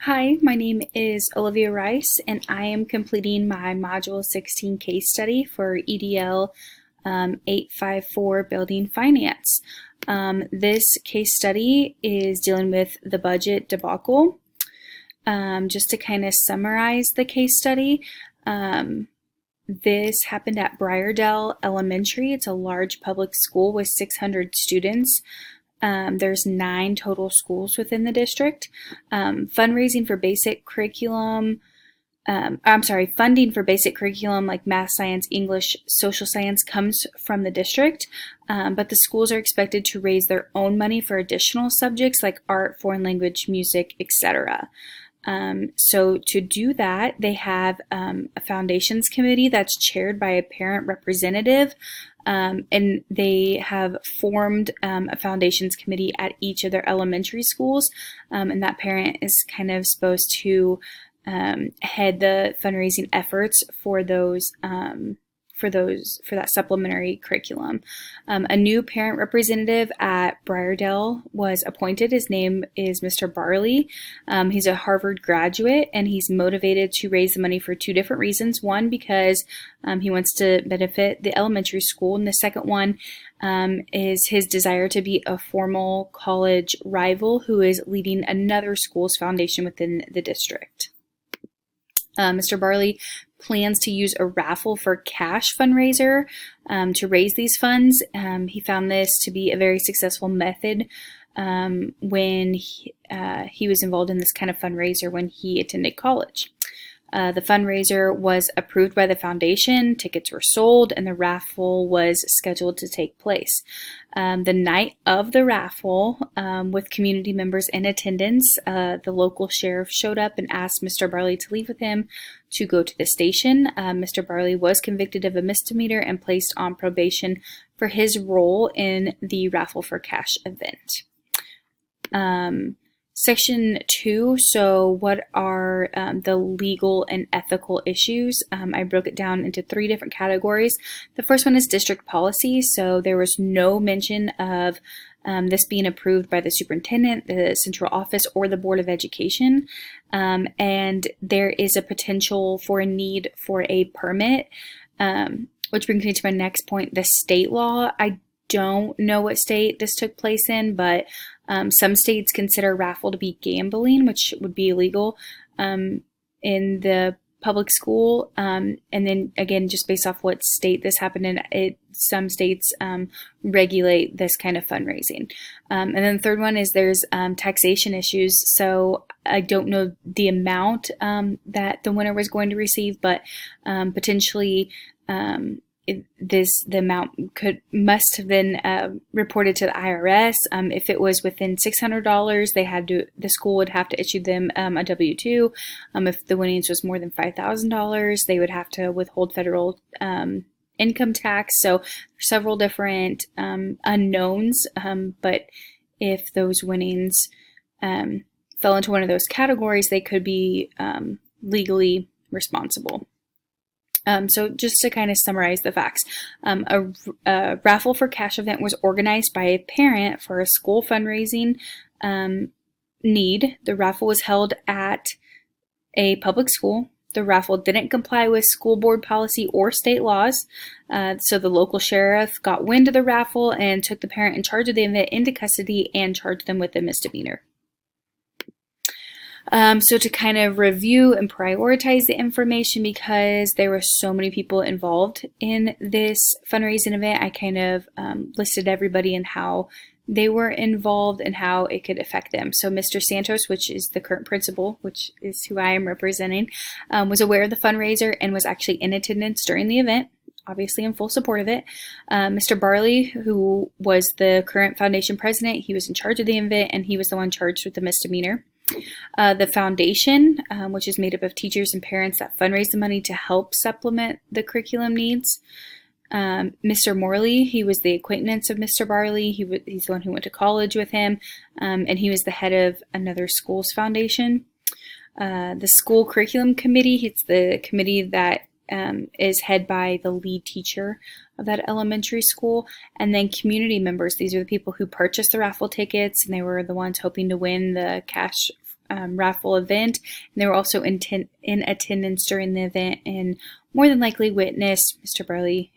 Hi, my name is Olivia Rice, and I am completing my Module 16 case study for EDL 854 Building Finance. This case study is dealing with the budget debacle. Just to kind of summarize the case study, this happened at Briardell Elementary. It's a large public school with 600 students. There's 9 total schools within the district. Funding for basic curriculum like math, science, English, social science comes from the district, but the schools are expected to raise their own money for additional subjects like art, foreign language, music, etc. So to do that, they have a foundations committee that's chaired by a parent representative, and they have formed a foundations committee at each of their elementary schools, and that parent is kind of supposed to head the fundraising efforts for that supplementary curriculum. A new parent representative at Briardell was appointed. His name is Mr. Barley. He's a Harvard graduate, and he's motivated to raise the money for 2 different reasons. One, because he wants to benefit the elementary school, and the second one is his desire to be a formal college rival who is leading another school's foundation within the district. Mr. Barley plans to use a raffle for cash fundraiser to raise these funds. He found this to be a very successful method when he was involved in this kind of fundraiser when he attended college. The fundraiser was approved by the foundation, tickets were sold, and the raffle was scheduled to take place. The night of the raffle, with community members in attendance, the local sheriff showed up and asked Mr. Barley to leave with him to go to the station. Mr. Barley was convicted of a misdemeanor and placed on probation for his role in the raffle for cash event. Section 2, so what are the legal and ethical issues? I broke it down into 3 different categories. The first one is district policy, so there was no mention of this being approved by the superintendent, the central office, or the Board of Education, and there is a potential for a need for a permit, which brings me to my next point, the state law. I don't know what state this took place in, but some states consider raffle to be gambling, which would be illegal in the public school. And then again, just based off what state this happened in, some states regulate this kind of fundraising. And then the third one is there's taxation issues. So I don't know the amount that the winner was going to receive, but potentially the amount must have been reported to the IRS. If it was within $600, the school would have to issue them a W-2. If the winnings was more than $5,000, they would have to withhold federal income tax. So several different unknowns, but if those winnings fell into one of those categories, they could be legally responsible. So just to kind of summarize the facts, a raffle for cash event was organized by a parent for a school fundraising need. The raffle was held at a public school. The raffle didn't comply with school board policy or state laws, so the local sheriff got wind of the raffle and took the parent in charge of the event into custody and charged them with a misdemeanor. So to kind of review and prioritize the information, because there were so many people involved in this fundraising event, I kind of listed everybody and how they were involved and how it could affect them. So Mr. Santos, which is the current principal, which is who I am representing, was aware of the fundraiser and was actually in attendance during the event, obviously in full support of it. Mr. Barley, who was the current foundation president, he was in charge of the event and he was the one charged with the misdemeanor. The foundation, which is made up of teachers and parents that fundraise the money to help supplement the curriculum needs. Mr. Morley, he was the acquaintance of Mr. Barley. He's the one who went to college with him, and he was the head of another school's foundation. The school curriculum committee, it's the committee that is head by the lead teacher of that elementary school. And then community members, these are the people who purchased the raffle tickets, and they were the ones hoping to win the cash raffle event, and they were also in attendance during the event and more than likely witnessed Mr. Barley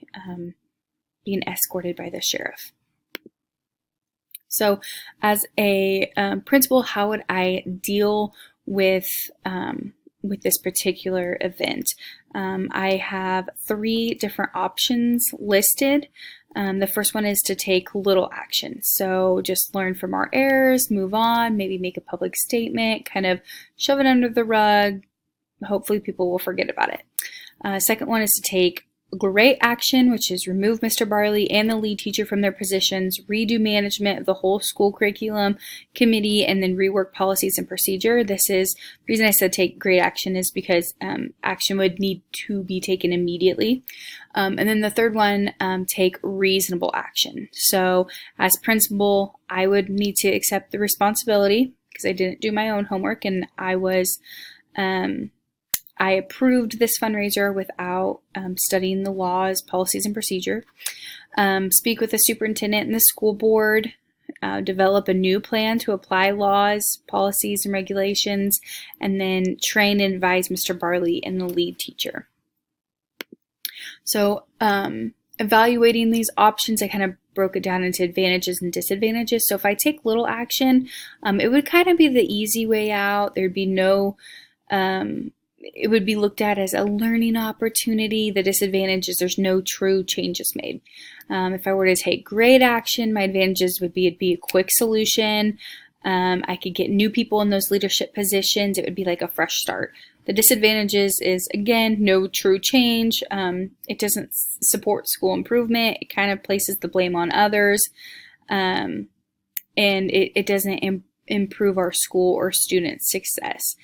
being escorted by the sheriff. So as a principal, how would I deal with this particular event? I have 3 different options listed. The first one is to take little action. So just learn from our errors, move on, maybe make a public statement, kind of shove it under the rug. Hopefully people will forget about it. Second one is to take great action, which is remove Mr. Barley and the lead teacher from their positions, redo management of the whole school curriculum committee, and then rework policies and procedure. This is the reason I said take great action is because action would need to be taken immediately. And then the third one, take reasonable action. So as principal, I would need to accept the responsibility because I didn't do my own homework, and I approved this fundraiser without studying the laws, policies, and procedure. Speak with the superintendent and the school board. Develop a new plan to apply laws, policies, and regulations, and then train and advise Mr. Barley and the lead teacher. So evaluating these options, I kind of broke it down into advantages and disadvantages. So if I take little action, it would kind of be the easy way out. There'd be no it would be looked at as a learning opportunity. The disadvantage is there's no true changes made. If I were to take great action, my advantages would be it'd be a quick solution. I could get new people in those leadership positions. It would be like a fresh start. The disadvantages is, again, no true change. It doesn't support school improvement. It kind of places the blame on others. And it doesn't improve our school or student success.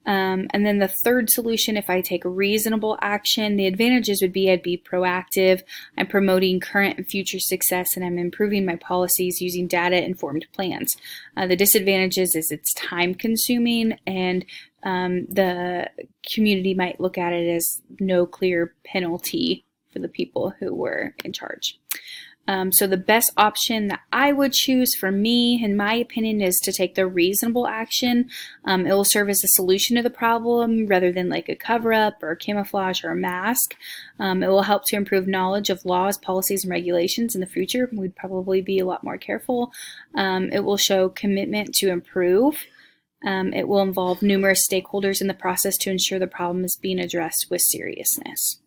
And then the third solution, if I take reasonable action, the advantages would be I'd be proactive, I'm promoting current and future success, and I'm improving my policies using data-informed plans. The disadvantages is it's time-consuming, and the community might look at it as no clear penalty for the people who were in charge. So the best option that I would choose for me, in my opinion, is to take the reasonable action. It will serve as a solution to the problem rather than like a cover-up or a camouflage or a mask. It will help to improve knowledge of laws, policies, and regulations in the future. We'd probably be a lot more careful. It will show commitment to improve. It will involve numerous stakeholders in the process to ensure the problem is being addressed with seriousness.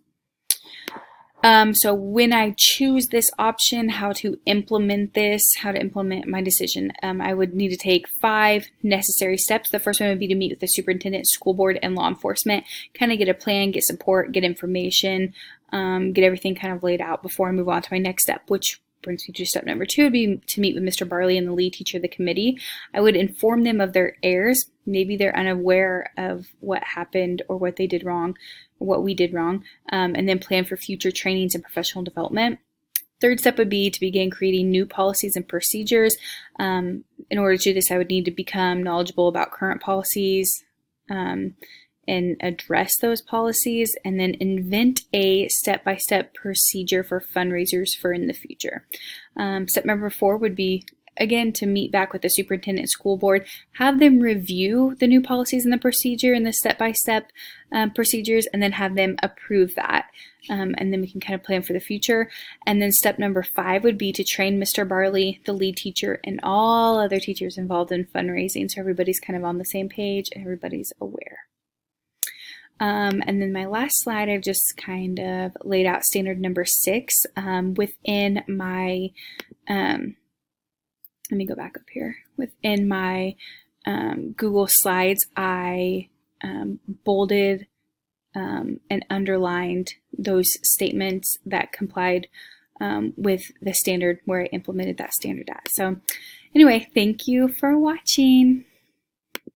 So when I choose this option, how to implement my decision, I would need to take 5 necessary steps. The first one would be to meet with the superintendent, school board, and law enforcement, kind of get a plan, get support, get information, get everything kind of laid out before I move on to my next step, which brings me to step number 2, would be to meet with Mr. Barley and the lead teacher of the committee. I would inform them of their errors. Maybe they're unaware of what happened or what they did wrong, or what we did wrong, and then plan for future trainings and professional development. Third step would be to begin creating new policies and procedures. In order to do this, I would need to become knowledgeable about current policies, and address those policies, and then invent a step-by-step procedure for fundraisers for in the future. Step number 4 would be, again, to meet back with the superintendent and school board, have them review the new policies and the procedure and the step-by-step procedures, and then have them approve that. And then we can kind of plan for the future. And then step number 5 would be to train Mr. Barley, the lead teacher, and all other teachers involved in fundraising, so everybody's kind of on the same page and everybody's aware. And then my last slide, I've just kind of laid out standard number 6 within my, let me go back up here. Within my Google Slides, I bolded and underlined those statements that complied with the standard where I implemented that standard at. So anyway, thank you for watching.